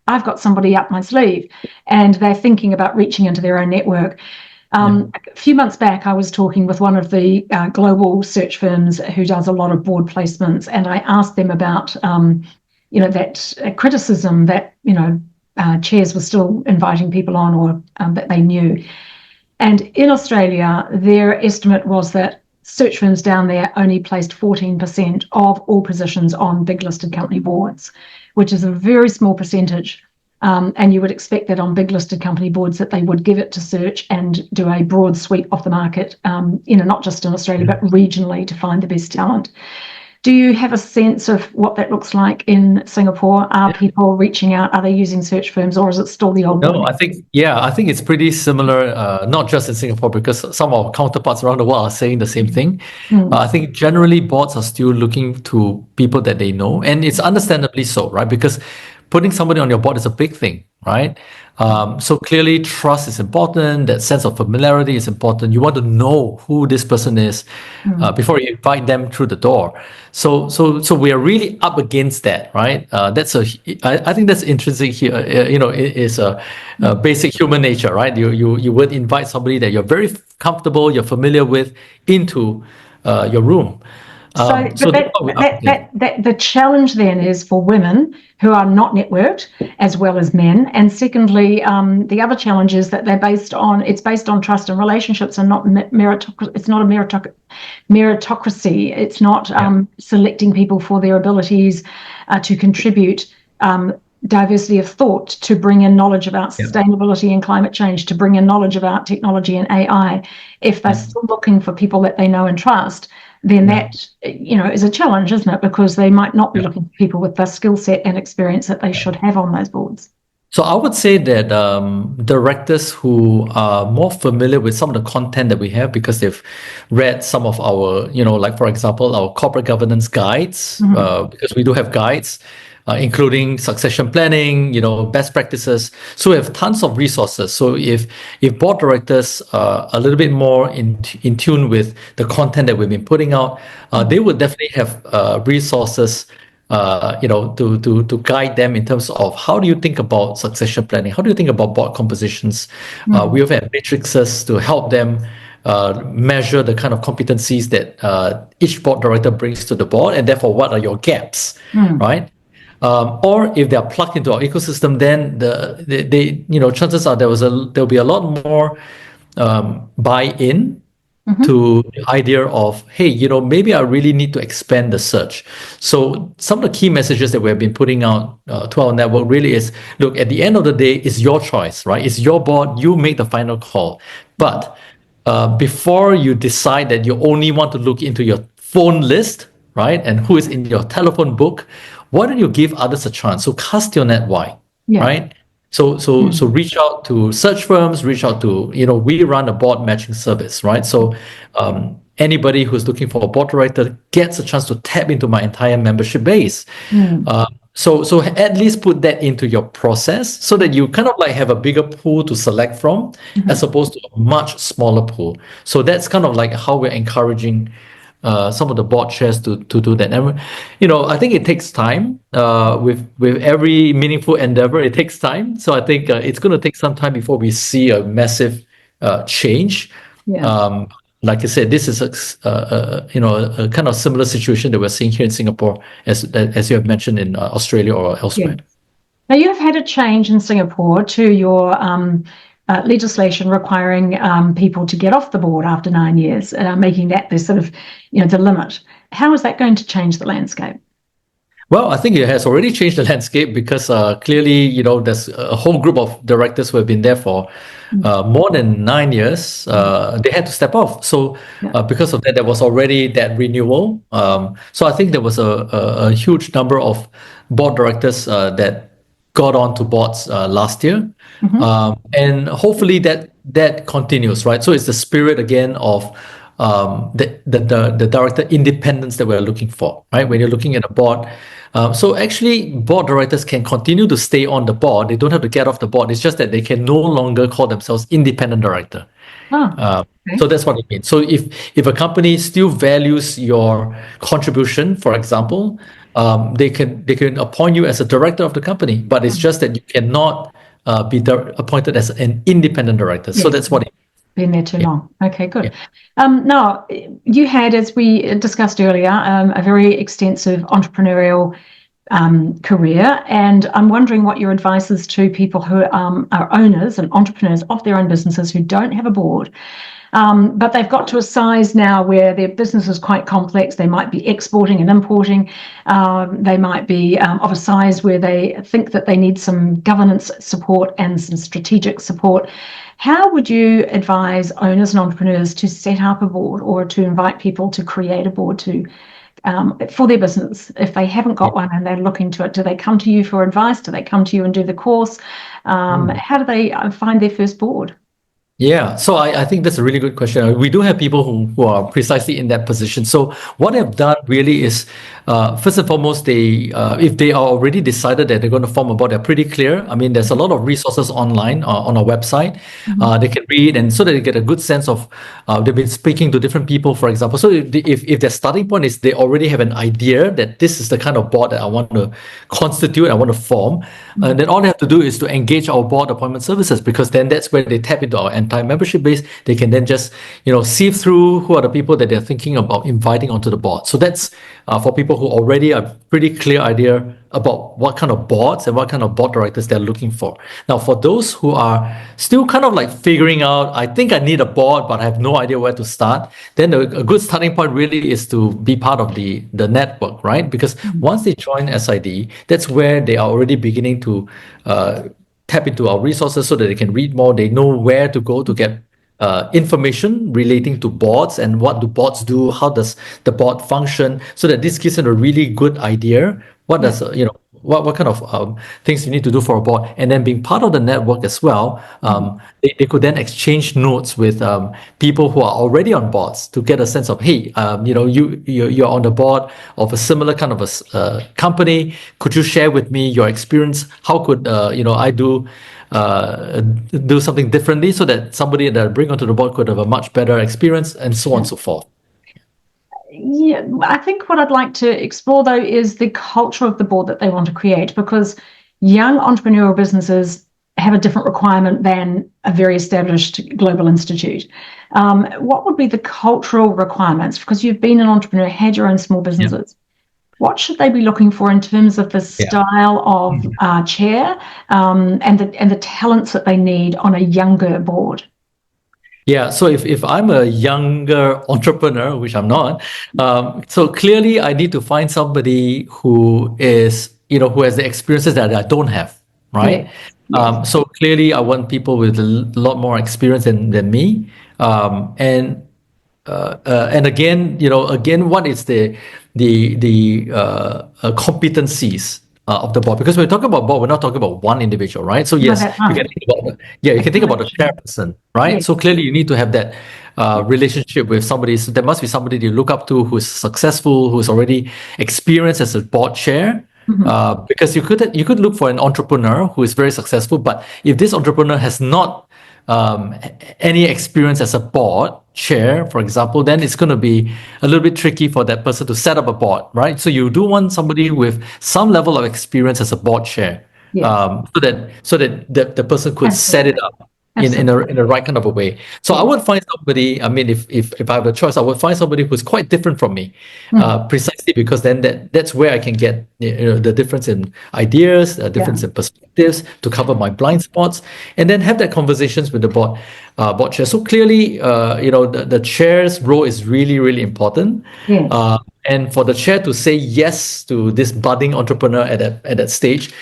A: I've got somebody up my sleeve." And they're thinking about reaching into their own network. A few months back, I was talking with one of the global search firms who does a lot of board placements, and I asked them about that criticism that chairs were still inviting people on, or that they knew. And in Australia, their estimate was that search firms down there only placed 14% of all positions on big listed company boards, which is a very small percentage. And you would expect that on big listed company boards that they would give it to search and do a broad sweep of the market, not just in Australia, but regionally, to find the best talent. Do you have a sense of what that looks like in Singapore? Are people reaching out? Are they using search firms, or is it still the old?
B: No, I think it's pretty similar, not just in Singapore, because some of our counterparts around the world are saying the same thing. I think generally boards are still looking to people that they know, and it's understandably so, right? Because putting somebody on your board is a big thing, right? So clearly trust is important. That sense of familiarity is important. You want to know who this person is before you invite them through the door. So we are really up against that, right? I think that's intrinsic here. It is a basic human nature, right? You would invite somebody that you're very comfortable, you're familiar with, into your room.
A: The challenge then is for women who are not networked as well as men. And secondly, the other challenge is that it's based on trust and relationships, and not meritocracy. It's not a meritocracy. It's not selecting people for their abilities to contribute. Diversity of thought, to bring in knowledge about sustainability and climate change, to bring in knowledge about technology and AI. If they're still looking for people that they know and trust, then that, is a challenge, isn't it? Because they might not be looking for people with the skill set and experience that they should have on those boards.
B: So I would say that directors who are more familiar with some of the content that we have because they've read some of our, like for example, our corporate governance guides, because we do have guides, including succession planning, best practices. So we have tons of resources. So if board directors are a little bit more in tune with the content that we've been putting out, they would definitely have resources to guide them in terms of how do you think about succession planning? How do you think about board compositions? We have matrices to help them measure the kind of competencies that each board director brings to the board, and therefore what are your gaps, right? Or if they are plugged into our ecosystem, then chances are there'll be a lot more buy-in to the idea of, hey, maybe I really need to expand the search. So some of the key messages that we've been putting out to our network really is, look, at the end of the day, it's your choice, right? It's your board, you make the final call. But before you decide that you only want to look into your phone list, right, and who is in your telephone book, why don't you give others a chance? So cast your net wide, right? So reach out to search firms, reach out to, we run a board matching service, right? So anybody who's looking for a board director gets a chance to tap into my entire membership base. So at least put that into your process so that you kind of like have a bigger pool to select from as opposed to a much smaller pool. So that's kind of like how we're encouraging some of the board chairs to do that. And I think it takes time. With every meaningful endeavor, it takes time. So I think it's going to take some time before we see a massive change. Like I said, this is a kind of similar situation that we're seeing here in Singapore, as you have mentioned in Australia or elsewhere.
A: Now you have had a change in Singapore to your legislation requiring people to get off the board after 9 years, making that the sort of, the limit. How is that going to change the landscape?
B: Well, I think it has already changed the landscape because clearly, there's a whole group of directors who have been there for more than 9 years. They had to step off. So because of that, there was already that renewal. So I think there was a huge number of board directors that got onto boards last year. And hopefully that continues, right? So it's the spirit again of the director independence that we're looking for, right? When you're looking at a board. So actually, board directors can continue to stay on the board. They don't have to get off the board. It's just that they can no longer call themselves independent director. So that's what it means. So if a company still values your contribution, for example, they can appoint you as a director of the company, but it's just that you cannot be appointed as an independent director. So that's what it means.
A: Been there too long. Okay, good. Now, you had, as we discussed earlier, a very extensive entrepreneurial career, and I'm wondering what your advice is to people who are owners and entrepreneurs of their own businesses who don't have a board, but they've got to a size now where their business is quite complex. They might be exporting and importing. They might be of a size where they think that they need some governance support and some strategic support. How would you advise owners and entrepreneurs to set up a board or to invite people to create a board for their business if they haven't got one and they're looking to it? Do they come to you for advice? Do they come to you and do the course? How do they find their first board?
B: Yeah, so I think that's a really good question. We do have people who are precisely in that position. So what they've done really is, first and foremost, if they are already decided that they're going to form a board, they're pretty clear. I mean, there's a lot of resources online on our website. They can read, and so that they get a good sense of, they've been speaking to different people, for example. So if their starting point is they already have an idea that this is the kind of board that I want to constitute, I want to form, then all they have to do is to engage our board appointment services, because then that's where they tap into our entire membership base. They can then just sieve through who are the people that they're thinking about inviting onto the board. So that's for people who already have a pretty clear idea about what kind of boards and what kind of board directors they're looking for. Now, for those who are still kind of like figuring out, I think I need a board, but I have no idea where to start, then a good starting point really is to be part of the network, right? Because once they join SID, that's where they are already beginning to tap into our resources so that they can read more. They know where to go to get information relating to boards and what do boards do, how does the board function, so that this gives them a really good idea what does what kind of things you need to do for a board. And then being part of the network as well, they could then exchange notes with people who are already on boards to get a sense of, hey, you're on the board of a similar kind of a company. Could you share with me your experience? How could I do something differently so that somebody that I bring onto the board could have a much better experience, and so on and so forth.
A: Yeah, I think what I'd like to explore, though, is the culture of the board that they want to create, because young entrepreneurial businesses have a different requirement than a very established global institute. What would be the cultural requirements? Because you've been an entrepreneur, had your own small businesses. What should they be looking for in terms of the style of chair and the talents that they need on a younger board?
B: Yeah, so if I'm a younger entrepreneur, which I'm not, so clearly I need to find somebody who is, who has the experiences that I don't have, right? So clearly I want people with a lot more experience than me. And again, what is the competencies of the board? Because when we talk about board, we're not talking about one individual, right? So yes, you can think about the chairperson, right? So clearly you need to have that relationship with somebody. So there must be somebody you look up to who's successful, who's already experienced as a board chair. Because you could look for an entrepreneur who is very successful, but if this entrepreneur has not any experience as a board chair, for example, then it's going to be a little bit tricky for that person to set up a board, right? So you do want somebody with some level of experience as a board chair, so that the person could set it up in a right kind of a way. So I would find somebody, I mean, if I have a choice, I would find somebody who's quite different from me, precisely because then that's where I can get the difference in ideas, the difference in perspectives to cover my blind spots, and then have that conversations with the board chair. So clearly, the chair's role is really, really important. And for the chair to say yes to this budding entrepreneur at that stage,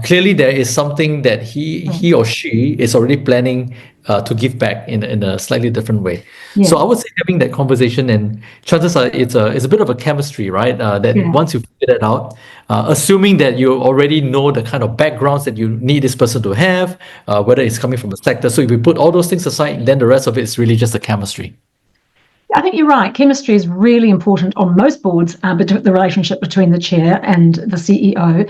B: clearly there is something that he or she is already planning to give back in a slightly different way. So I would say having that conversation, and chances are it's a bit of a chemistry, right? That once you figure that out, assuming that you already know the kind of backgrounds that you need this person to have, whether it's coming from a sector. So if we put all those things aside, then the rest of it is really just a chemistry.
A: I think you're right. Chemistry is really important on most boards, the relationship between the chair and the CEO.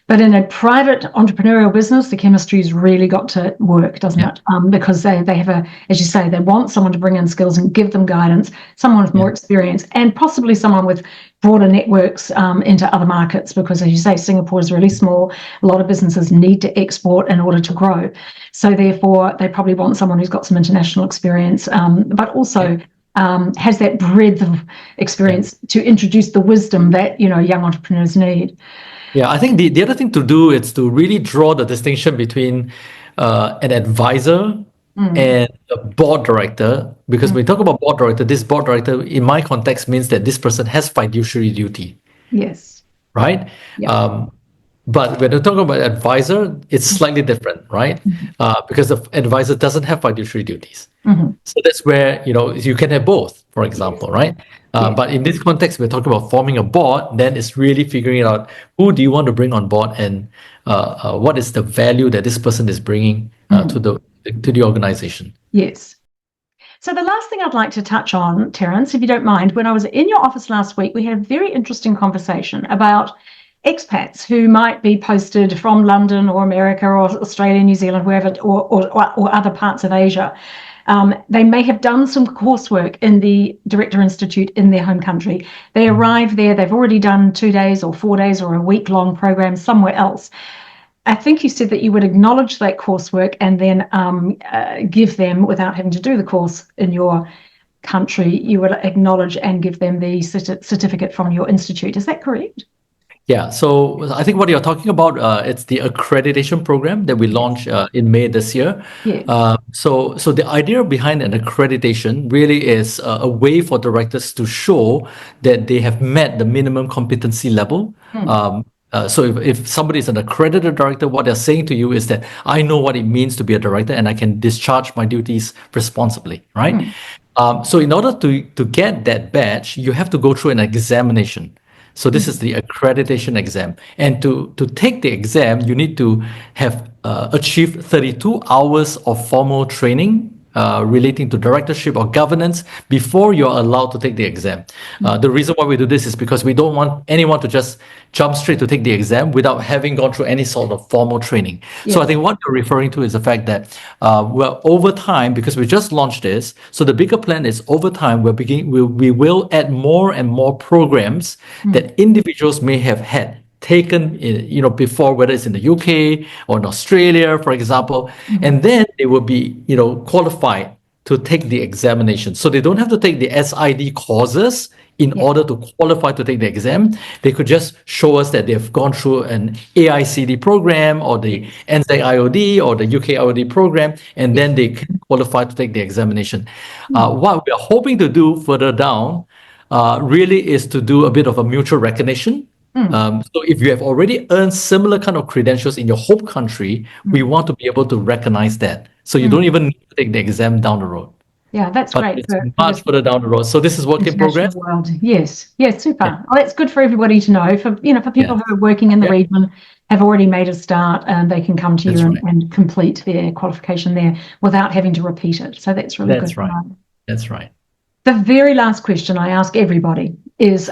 A: But in a private entrepreneurial business, the chemistry's really got to work, doesn't it? Because they have as you say, they want someone to bring in skills and give them guidance, someone with more experience, and possibly someone with broader networks into other markets. Because as you say, Singapore is really small. A lot of businesses need to export in order to grow. So therefore, they probably want someone who's got some international experience, but also has that breadth of experience to introduce the wisdom that young entrepreneurs need.
B: Yeah, I think the other thing to do is to really draw the distinction between an advisor and a board director. Because when we talk about board director, this board director, in my context, means that this person has fiduciary duty.
A: Yes.
B: Right? But when we talk about advisor, it's slightly different, right? Because the advisor doesn't have fiduciary duties. So that's where, you can have both, for example, right? But in this context, we're talking about forming a board, then it's really figuring out who do you want to bring on board and what is the value that this person is bringing to the organization.
A: Yes. So the last thing I'd like to touch on, Terence, if you don't mind, when I was in your office last week, we had a very interesting conversation about expats who might be posted from London or America or Australia, New Zealand, wherever, or other parts of Asia. They may have done some coursework in the Director Institute in their home country. They arrive there, they've already done 2 days or 4 days or a week-long program somewhere else. I think you said that you would acknowledge that coursework and then give them, without having to do the course in your country, you would acknowledge and give them the certificate from your institute. Is that correct?
B: Yeah, so I think what you're talking about, it's the accreditation program that we launched in May this year. So the idea behind an accreditation really is a way for directors to show that they have met the minimum competency level So if somebody is an accredited director, what they're saying to you is that I know what it means to be a director and I can discharge my duties responsibly, right? So in order to get that badge, you have to go through an examination. So this is the accreditation exam. And to take the exam, you need to have achieved 32 hours of formal training relating to directorship or governance before you're allowed to take the exam. The reason why we do this is because we don't want anyone to just jump straight to take the exam without having gone through any sort of formal training. So I think what you're referring to is the fact that well, over time, because we just launched this, so the bigger plan is over time we will add more and more programs that individuals may have had taken before, whether it's in the UK or in Australia, for example, and then they will be qualified to take the examination. So they don't have to take the SID courses in order to qualify to take the exam. They could just show us that they've gone through an AICD program or the NZIOD or the UK IOD program, and then they can qualify to take the examination. What we are hoping to do further down really is to do a bit of a mutual recognition. So if you have already earned similar kind of credentials in your home country, we want to be able to recognize that. So you don't even need to take the exam down the road.
A: Yeah, that's great.
B: It's much further down the road. So this is work in progress.
A: World. Yes, super. Yeah. Well, that's good for everybody to know. For people who are working in the region, have already made a start, and they can come to you and complete their qualification there without having to repeat it. So that's really good.
B: That's right.
A: The very last question I ask everybody is,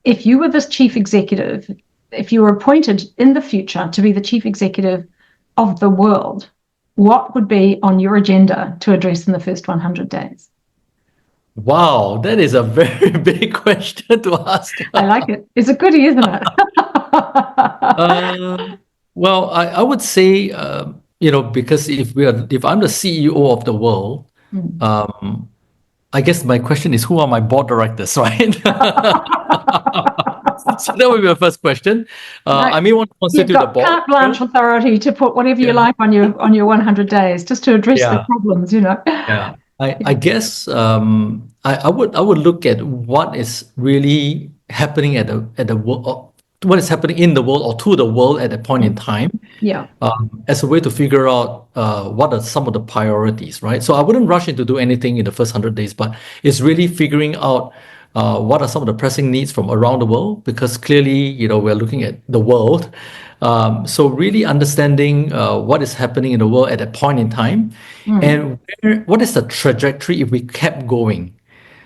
A: if you were this chief executive, if you were appointed in the future to be the chief executive of the world, what would be on your agenda to address in the first 100 days?
B: Wow, that is a very big question to ask.
A: I like it. It's a goodie, isn't it?
B: Well, I would say, because if I'm the CEO of the world, I guess my question is, who are my board directors, right? So that would be my first question. I may want to constitute the board.
A: You've got carte blanche authority to put whatever you like on your 100 days, just to address the problems,
B: Yeah, I guess I would look at what is really happening at the world, what is happening in the world or to the world at that point in time.
A: Yeah.
B: As a way to figure out what are some of the priorities, right? So I wouldn't rush in to do anything in the first 100 days, but it's really figuring out what are some of the pressing needs from around the world, because clearly, we're looking at the world. So really understanding what is happening in the world at that point in time, and what is the trajectory if we kept going.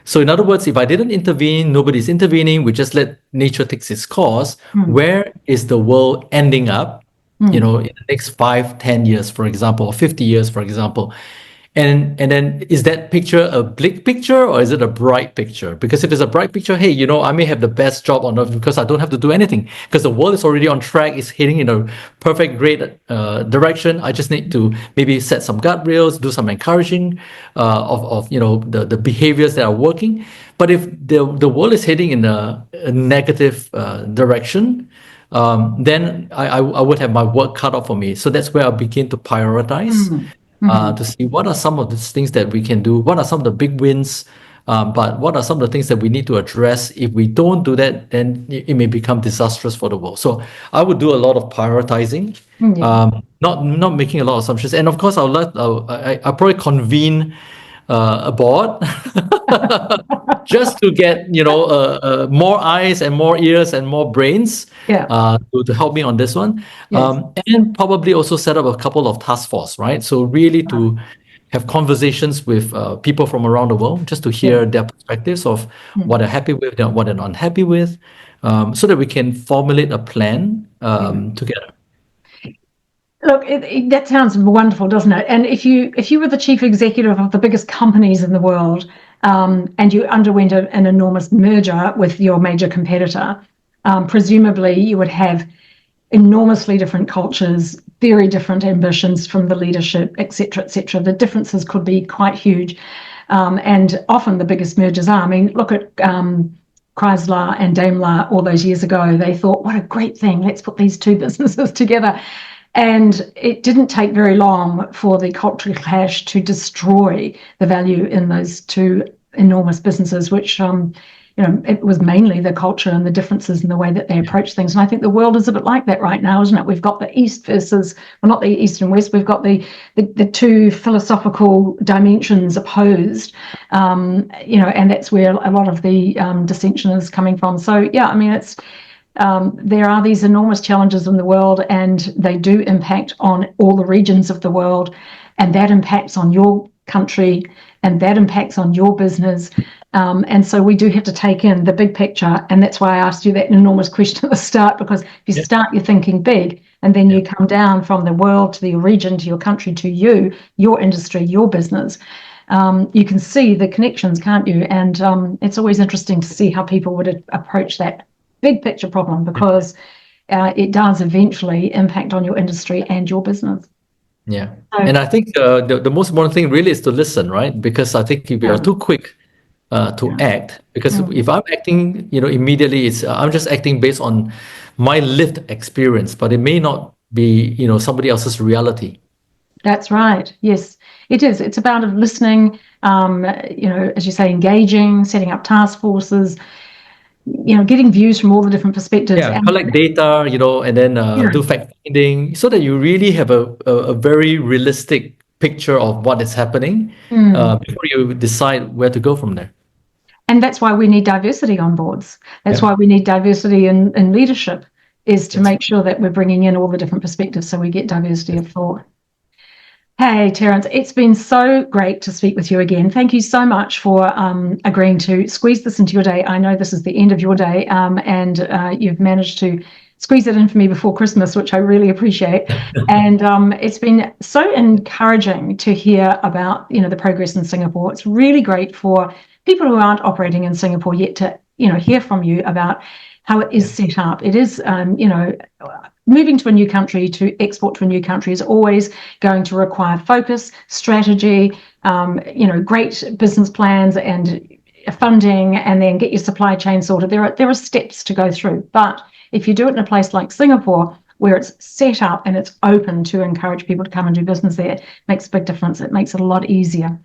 B: So in other words, if I didn't intervene, nobody's intervening, we just let nature take its course, where is the world ending up, in the next 5, 10 years, for example, or 50 years, for example. And then is that picture a bleak picture or is it a bright picture? Because if it's a bright picture, hey, I may have the best job on earth because I don't have to do anything because the world is already on track, it's heading in a perfect, great direction. I just need to maybe set some guardrails, do some encouraging of the behaviors that are working. But if the world is heading in a negative direction, then I would have my work cut out for me. So that's where I begin to prioritize. To see what are some of the things that we can do, what are some of the big wins, but what are some of the things that we need to address. If we don't do that, then it may become disastrous for the world. So I would do a lot of prioritizing, not making a lot of assumptions. And of course, I'll probably convene a board just to get more eyes and more ears and more brains to help me on this one, and probably also set up a couple of task force, right? So really to have conversations with people from around the world, just to hear their perspectives of what they're happy with, what they're not happy with, so that we can formulate a plan together.
A: Look, that sounds wonderful, doesn't it? And if you were the chief executive of the biggest companies in the world, and you underwent an enormous merger with your major competitor, presumably you would have enormously different cultures, very different ambitions from the leadership, et cetera, et cetera. The differences could be quite huge. And often the biggest mergers are. I mean, look at Chrysler and Daimler all those years ago. They thought, what a great thing, let's put these two businesses together. And it didn't take very long for the cultural clash to destroy the value in those two enormous businesses, which it was mainly the culture and the differences in the way that they approach things. And I think the world is a bit like that right now, isn't it? We've got the East versus, well, not the East and West, we've got the two philosophical dimensions opposed, and that's where a lot of the dissension is coming from. So, yeah, I mean, it's there are these enormous challenges in the world, and they do impact on all the regions of the world, and that impacts on your country, and that impacts on your business. And so we do have to take in the big picture, and that's why I asked you that enormous question at the start, because if you start, you're thinking big, and then you come down from the world to the region, to your country, to you, your industry, your business. You can see the connections, can't you? And it's always interesting to see how people would approach that big picture problem, because it does eventually impact on your industry and your business.
B: Yeah. And I think the most important thing really is to listen, right? Because I think if we are too quick to act, because if I'm acting, immediately, I'm just acting based on my lived experience, but it may not be, somebody else's reality.
A: That's right. Yes, it is. It's about listening, as you say, engaging, setting up task forces, getting views from all the different perspectives.
B: Yeah, collect data, and then do fact finding, so that you really have a very realistic picture of what is happening before you decide where to go from there.
A: And that's why we need diversity on boards. That's why we need diversity in leadership, is to make sure that we're bringing in all the different perspectives so we get diversity of thought. Hey, Terence, it's been so great to speak with you again. Thank you so much for agreeing to squeeze this into your day. I know this is the end of your day, and you've managed to squeeze it in for me before Christmas, which I really appreciate. And it's been so encouraging to hear about, the progress in Singapore. It's really great for people who aren't operating in Singapore yet to, hear from you about how it is set up. It is, moving to a new country, to export to a new country, is always going to require focus, strategy, great business plans and funding, and then get your supply chain sorted. There are steps to go through. But if you do it in a place like Singapore, where it's set up and it's open to encourage people to come and do business there, it makes a big difference. It makes it a lot easier.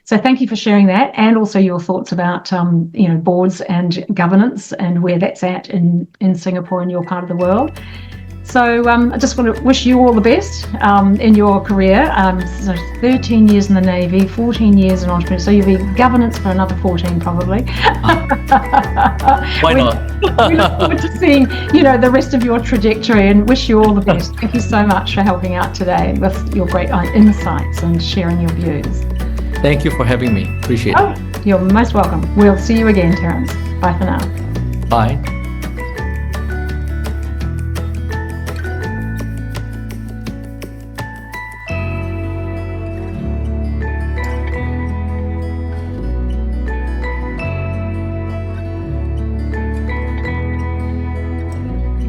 A: So thank you for sharing that, and also your thoughts about boards and governance and where that's at in Singapore and your part of the world. So I just want to wish you all the best in your career. So 13 years in the Navy, 14 years in entrepreneurship. So you'll be governance for another 14 probably.
B: Why not?
A: We look forward to seeing, the rest of your trajectory, and wish you all the best. Thank you so much for helping out today with your great insights and sharing your views.
B: Thank you for having me. Appreciate it.
A: You're most welcome. We'll see you again, Terence. Bye for now.
B: Bye.